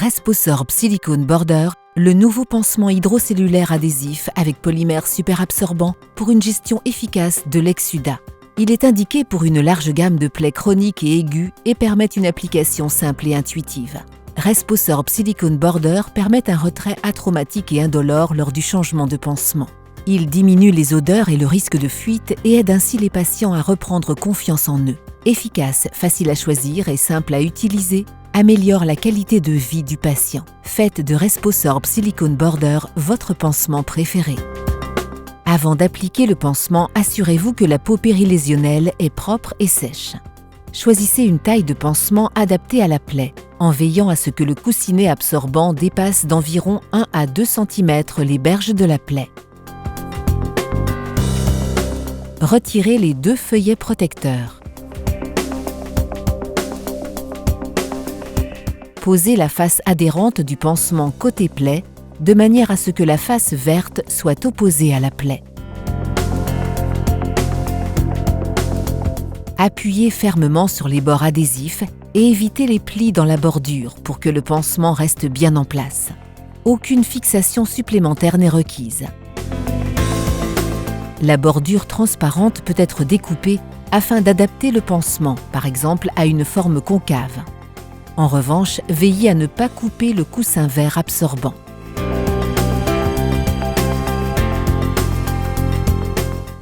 Resposorb Silicone Border, le nouveau pansement hydrocellulaire adhésif avec polymère super absorbant pour une gestion efficace de l'exsudat. Il est indiqué pour une large gamme de plaies chroniques et aiguës et permet une application simple et intuitive. Resposorb Silicone Border permet un retrait atraumatique et indolore lors du changement de pansement. Il diminue les odeurs et le risque de fuite et aide ainsi les patients à reprendre confiance en eux. Efficace, facile à choisir et simple à utiliser, améliore la qualité de vie du patient. Faites de Resposorb Silicone Border votre pansement préféré. Avant d'appliquer le pansement, assurez-vous que la peau périlésionnelle est propre et sèche. Choisissez une taille de pansement adaptée à la plaie, en veillant à ce que le coussinet absorbant dépasse d'environ 1 à 2 cm les berges de la plaie. Retirez les 2 feuillets protecteurs. Posez la face adhérente du pansement côté plaie, de manière à ce que la face verte soit opposée à la plaie. Appuyez fermement sur les bords adhésifs et évitez les plis dans la bordure pour que le pansement reste bien en place. Aucune fixation supplémentaire n'est requise. La bordure transparente peut être découpée afin d'adapter le pansement, par exemple à une forme concave. En revanche, veillez à ne pas couper le coussin vert absorbant.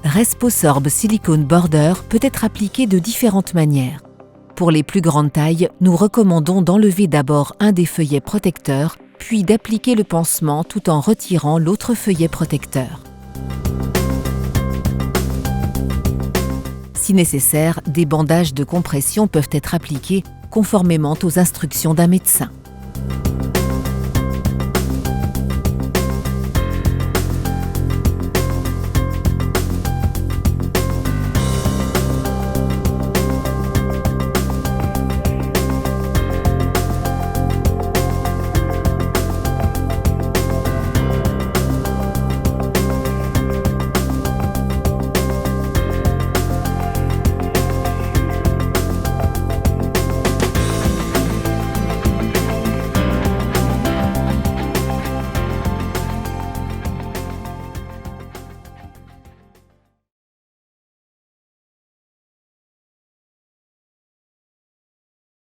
Resposorb Silicone Border peut être appliqué de différentes manières. Pour les plus grandes tailles, nous recommandons d'enlever d'abord un des feuillets protecteurs, puis d'appliquer le pansement tout en retirant l'autre feuillet protecteur. Si nécessaire, des bandages de compression peuvent être appliqués conformément aux instructions d'un médecin.